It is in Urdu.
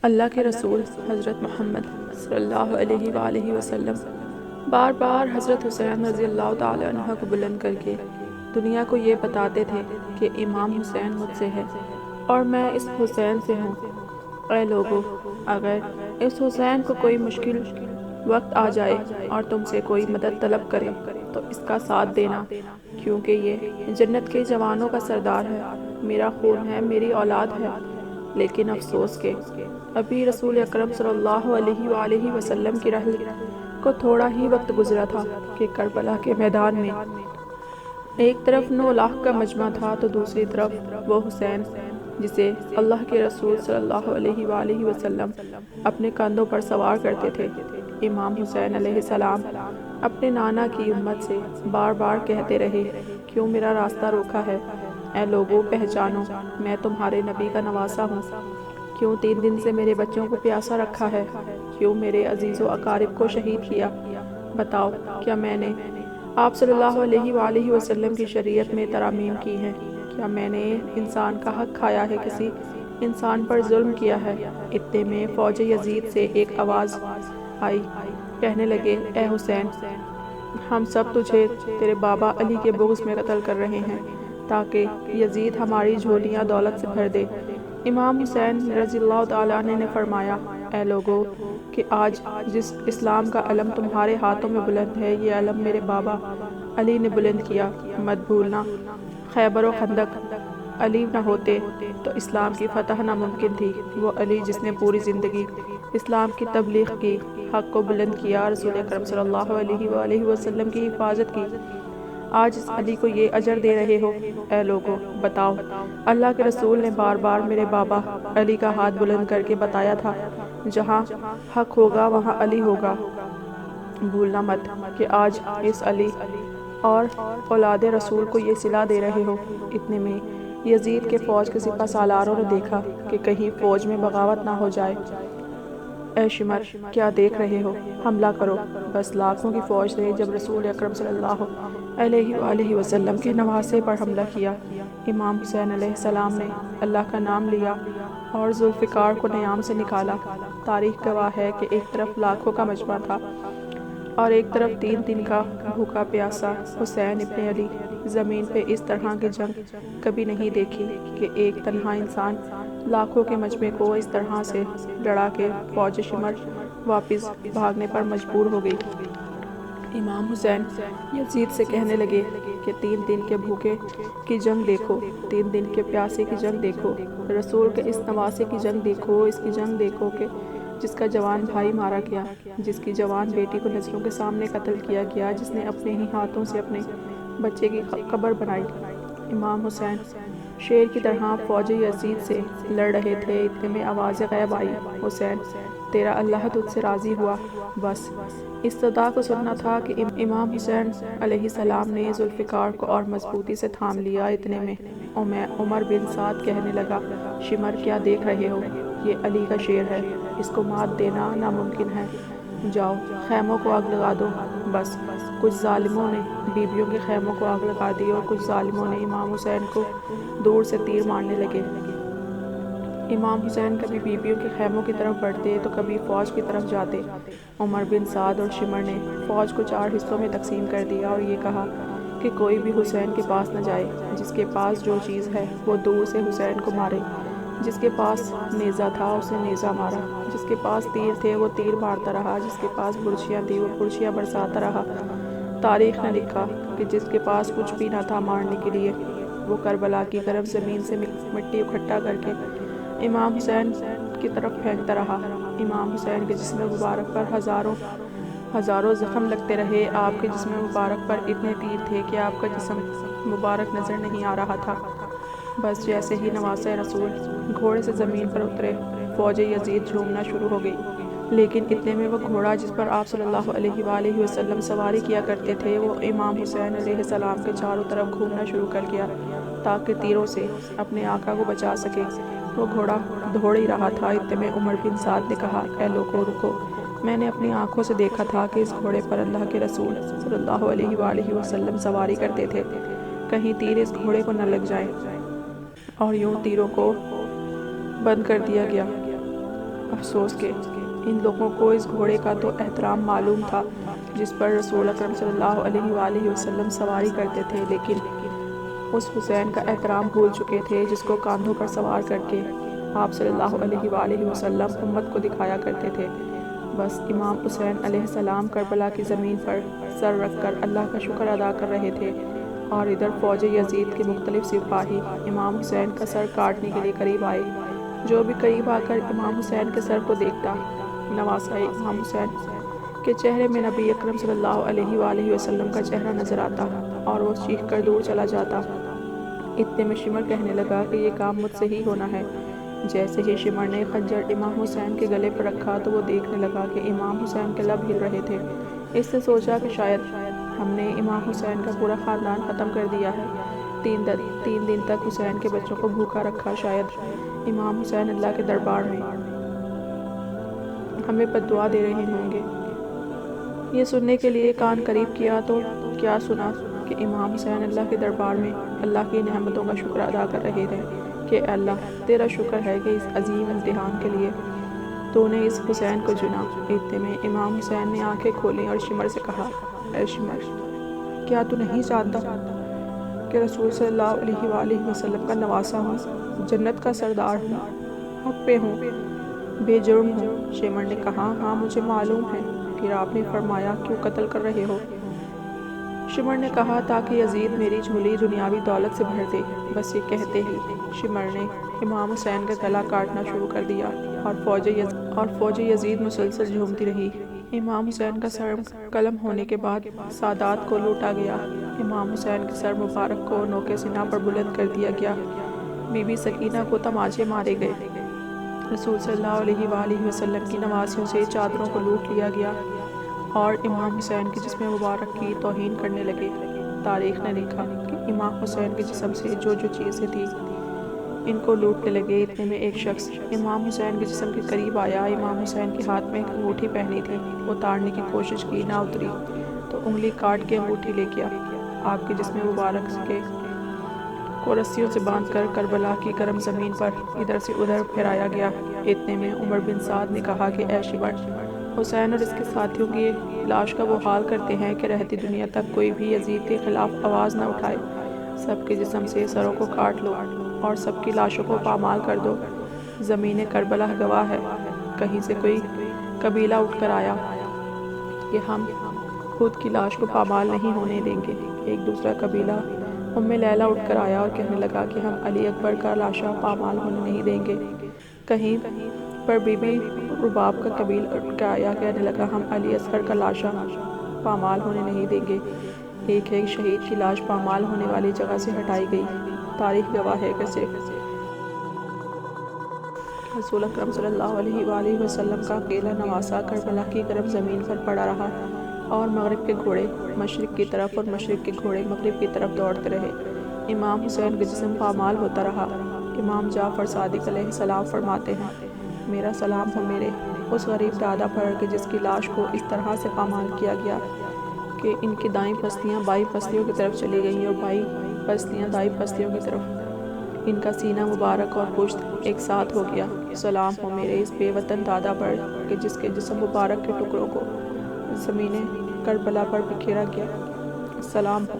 اللہ کے رسول حضرت محمد صلی اللہ علیہ وآلہ وسلم بار بار حضرت حسین رضی اللہ تعالی عنہ کو بلند کر کے دنیا کو یہ بتاتے تھے کہ امام حسین مجھ سے ہے اور میں اس حسین سے ہوں۔ اے لوگو، اگر اس حسین کو کوئی مشکل وقت آ جائے اور تم سے کوئی مدد طلب کرے تو اس کا ساتھ دینا، کیونکہ یہ جنت کے جوانوں کا سردار ہے، میرا خون ہے، میری اولاد ہے۔ لیکن افسوس کہ ابھی رسول اکرم صلی اللہ علیہ وآلہ وسلم کی رحلت کو تھوڑا ہی وقت گزرا تھا کہ کربلا کے میدان میں ایک طرف 9 لاکھ کا مجمع تھا تو دوسری طرف وہ حسین جسے اللہ کے رسول صلی اللہ علیہ وآلہ وسلم اپنے کندھوں پر سوار کرتے تھے۔ امام حسین علیہ السلام اپنے نانا کی امت سے بار بار کہتے رہے، کیوں میرا راستہ روکا ہے؟ اے لوگوں، پہچانو، میں تمہارے نبی کا نواسا ہوں۔ کیوں 3 دن سے میرے بچوں کو پیاسا رکھا ہے؟ کیوں میرے عزیز و اقارب کو شہید کیا؟ بتاؤ، کیا میں نے آپ صلی اللہ علیہ وآلہ وسلم کی شریعت میں ترامیم کی ہیں؟ کیا میں نے انسان کا حق کھایا ہے، کسی انسان پر ظلم کیا ہے؟ اتنے میں فوج یزید سے ایک آواز آئی، کہنے لگے، اے حسین، ہم سب تجھے تیرے بابا علی کے بغض میں قتل کر رہے ہیں تاکہ یزید ہماری جھولیاں دولت سے بھر دے۔ امام حسین رضی اللہ تعالیٰ عنہ نے فرمایا، اے لوگو، کہ آج جس اسلام کا علم تمہارے ہاتھوں میں بلند ہے، یہ علم میرے بابا علی نے بلند کیا۔ مت بھولنا، خیبر و خندق علی نہ ہوتے تو اسلام کی فتح ناممکن تھی۔ وہ علی جس نے پوری زندگی اسلام کی تبلیغ کی، حق کو بلند کیا، رسول اکرم صلی اللہ علیہ وآلہ وسلم کی حفاظت کی، آج اس علی کو یہ اجر دے رہے ہو۔ اے لوگو، بتاؤ، اللہ کے رسول نے بار بار میرے بابا علی کا ہاتھ بلند کر کے بتایا تھا، جہاں حق ہوگا وہاں علی ہوگا۔ بھولنا مت کہ آج اس علی اور اولاد رسول کو یہ صلہ دے رہے ہو۔ اتنے میں یزید کے فوج کے سپہ سالاروں نے دیکھا کہ کہیں فوج میں بغاوت نہ ہو جائے۔ اے شمر، کیا دیکھ رہے ہو؟ حملہ کرو۔ بس لاکھوں کی فوج نے جب رسول اکرم صلی اللہ علیہ وآلہ وسلم کے نواسے پر حملہ کیا، امام حسین علیہ السلام نے اللہ کا نام لیا اور ذوالفقار کو نیام سے نکالا۔ تاریخ گواہ ہے کہ ایک طرف لاکھوں کا مجمع تھا اور ایک طرف 3 دن کا بھوکا پیاسا حسین ابن علی۔ زمین پہ اس طرح کی جنگ کبھی نہیں دیکھی کہ ایک تنہا انسان لاکھوں کے مجمع کو اس طرح سے لڑا کے فوج شمر واپس بھاگنے پر مجبور ہو گئی۔ امام حسین یزید سے کہنے لگے کہ 3 دن کے بھوکے کی جنگ دیکھو، 3 دن کے پیاسے کی جنگ دیکھو، رسول کے اس نواسے کی جنگ دیکھو، اس کی جنگ دیکھو کہ جس کا جوان بھائی مارا گیا، جس کی جوان بیٹی کو نظروں کے سامنے قتل کیا گیا، جس نے اپنے ہی ہاتھوں سے اپنے بچے کی قبر بنائی۔ امام حسین شیر کی طرح فوج یزید سے لڑ رہے تھے۔ اتنے میں آواز غیب آئی، حسین، تیرا اللہ تجھ سے راضی ہوا۔ بس اس صدا کو سننا تھا کہ امام حسین علیہ السلام نے ذوالفقار کو اور مضبوطی سے تھام لیا۔ اتنے میں عمر بن سعد کہنے لگا، شمر، کیا دیکھ رہے ہو؟ یہ علی کا شیر ہے، اس کو مات دینا ناممکن ہے۔ جاؤ، خیموں کو آگ لگا دو۔ بس کچھ ظالموں نے بیبیوں کے خیموں کو آگ لگا دی اور کچھ ظالموں نے امام حسین کو دور سے تیر مارنے لگے۔ امام حسین کبھی بیبیوں کے خیموں کی طرف بڑھتے تو کبھی فوج کی طرف جاتے۔ عمر بن سعد اور شمر نے فوج کو 4 حصوں میں تقسیم کر دیا اور یہ کہا کہ کوئی بھی حسین کے پاس نہ جائے، جس کے پاس جو چیز ہے وہ دور سے حسین کو مارے، جس کے پاس نیزہ تھا اسے نیزہ مارا، جس کے پاس تیر تھے وہ تیر مارتا رہا، جس کے پاس برچھیاں تھی وہ برچھیاں برساتا رہا۔ تاریخ نے لکھا کہ جس کے پاس کچھ بھی نہ تھا مارنے کے لیے، وہ کربلا کی گرم زمین سے مٹی اکٹھا کر کے امام حسین کی طرف پھینکتا رہا۔ امام حسین کے جسم مبارک پر ہزاروں زخم لگتے رہے۔ آپ کے جسم مبارک پر اتنے تیر تھے کہ آپ کا جسم مبارک نظر نہیں آ رہا تھا۔ بس جیسے ہی نواسہ رسول گھوڑے سے زمین پر اترے، فوج یزید جھومنا شروع ہو گئی۔ لیکن اتنے میں وہ گھوڑا جس پر آپ صلی اللہ علیہ وآلہ وسلم سواری کیا کرتے تھے، وہ امام حسین علیہ السلام کے چاروں طرف گھومنا شروع کر گیا تاکہ تیروں سے اپنے آقا کو بچا سکے۔ وہ گھوڑا دوڑ ہی رہا تھا۔ اتنے میں عمر بن سعد نے کہا، اے لوگو، رکو، میں نے اپنی آنکھوں سے دیکھا تھا کہ اس گھوڑے پر اللہ کے رسول صلی اللہ علیہ وآلہ وسلم سواری کرتے تھے، کہیں تیر اس گھوڑے کو نہ لگ جائیں۔ اور یوں تیروں کو بند کر دیا گیا۔ افسوس کہ ان لوگوں کو اس گھوڑے کا تو احترام معلوم تھا جس پر رسول اکرم صلی اللہ علیہ وآلہ وسلم سواری کرتے تھے، لیکن اس حسین کا احترام بھول چکے تھے جس کو کاندھوں پر سوار کر کے آپ صلی اللہ علیہ وآلہ وسلم امت کو دکھایا کرتے تھے۔ بس امام حسین علیہ السلام کربلا کی زمین پر سر رکھ کر اللہ کا شکر ادا کر رہے تھے، اور ادھر فوج یزید کے مختلف سپاہی امام حسین کا سر کاٹنے کے لیے قریب آئے۔ جو بھی قریب آ کر امام حسین کے سر کو دیکھتا، نواسۂ امام حسین کے چہرے میں نبی اکرم صلی اللہ علیہ وآلہ وسلم کا چہرہ نظر آتا اور وہ چیخ کر دور چلا جاتا۔ اتنے میں شمر کہنے لگا کہ یہ کام مجھ سے ہی ہونا ہے۔ جیسے ہی شمر نے خنجر امام حسین کے گلے پر رکھا تو وہ دیکھنے لگا کہ امام حسین کے لب ہل رہے تھے۔ اس سے سوچا کہ شاید ہم نے امام حسین کا پورا خاندان ختم کر دیا ہے۔ 3 دن تک حسین کے بچوں کو بھوکا رکھا، شاید امام حسین اللہ کے دربار میں ہمیں بددعا دے رہے ہوں گے۔ یہ سننے کے لیے کان قریب کیا تو کیا سنا کہ امام حسین اللہ کے دربار میں اللہ کی نعمتوں کا شکر ادا کر رہے تھے کہ اے اللہ تیرا شکر ہے کہ اس عظیم امتحان کے لیے تو نے اس حسین کو چنا۔ اتنے میں امام حسین نے آنکھیں کھولیں اور شمر سے کہا، اے شمر، کیا تو نہیں جانتا کہ رسول صلی اللہ علیہ وآلہ وسلم کا نواسا ہوں، جنت کا سردار ہوں، حق پہ ہوں، بے جرم ہوں؟ شمر نے کہا، ہاں مجھے معلوم ہے۔ پھر آپ نے فرمایا، کیوں قتل کر رہے ہو؟ شمر نے کہا، تاکہ یزید میری جھولی دنیاوی دولت سے بھر دے۔ بس یہ کہتے ہی شمر نے امام حسین کا گلا کاٹنا شروع کر دیا اور فوج یزید مسلسل جھومتی رہی۔ امام حسین کا سر قلم ہونے کے بعد سادات کو لوٹا گیا۔ امام حسین کے سر مبارک کو نوکے سینہ پر بلند کر دیا گیا۔ بی بی سکینہ کو تماچے مارے گئے۔ رسول صلی اللہ علیہ وآلہ وسلم کی نواسیوں سے چادروں کو لوٹ لیا گیا اور امام حسین کے جسم مبارک کی توہین کرنے لگے۔ تاریخ نے لکھا کہ امام حسین کے جسم سے جو چیزیں تھیں ان کو لوٹنے لگے۔ اتنے میں ایک شخص امام حسین کے جسم کے قریب آیا۔ امام حسین کے ہاتھ میں ایک انگوٹھی پہنی تھی، اتارنے کی کوشش کی، نہ اتری تو انگلی کاٹ کے انگوٹھی لے گیا۔ آپ کے جسم مبارک کو رسیوں سے باندھ کر کربلا کی گرم زمین پر ادھر سے ادھر پھیرایا گیا۔ اتنے میں عمر بن سعد نے کہا کہ اے شمر، حسین اور اس کے ساتھیوں کی لاش کا وہ حال کرتے ہیں کہ رہتی دنیا تک کوئی بھی یزید کے خلاف آواز نہ اٹھائے۔ سب کے جسم سے سروں کو کاٹ لو اور سب کی لاشوں کو پامال کر دو۔ زمین کربلا گواہ ہے، کہیں سے کوئی قبیلہ اٹھ کر آیا کہ ہم خود کی لاش کو پامال نہیں ہونے دیں گے۔ ایک دوسرا قبیلہ ام لیلہ اٹھ کر آیا اور کہنے لگا کہ ہم علی اکبر کا لاشا پامال ہونے نہیں دیں گے۔ کہیں پر بی بی رباب کا قبیلہ اٹھ کر آیا، کہنے لگا ہم علی اصغر کا لاشا پامال ہونے نہیں دیں گے۔ ایک ایک شہید کی لاش پامال ہونے والی جگہ سے ہٹائی گئی۔ تاریخ گواہ ہے کہ صرف رسول اکرم صلی اللہ علیہ وآلہ وسلم کا اکیلا نواسا کربلا کی گرم زمین پر پڑا رہا اور مغرب کے گھوڑے مشرق کی طرف اور مشرق کے گھوڑے مغرب کی طرف دوڑتے رہے۔ امام حسین کا جسم پامال ہوتا رہا۔ امام جعفر صادق علیہ السلام فرماتے ہیں، میرا سلام ہو میرے اس غریب دادا پر کہ جس کی لاش کو اس طرح سے پامال کیا گیا کہ ان کی دائیں پسلیاں بائیں پسلیوں کی طرف چلی گئیں اور بائیں پسلیاں دائیں پسلیوں کی طرف۔ ان کا سینہ مبارک اور پشت ایک ساتھ ہو گیا۔ سلام ہو میرے اس بے وطن دادا پر کہ جس کے جسم مبارک کے ٹکڑوں کو زمین کربلا پر بکھیرا گیا۔ سلام ہو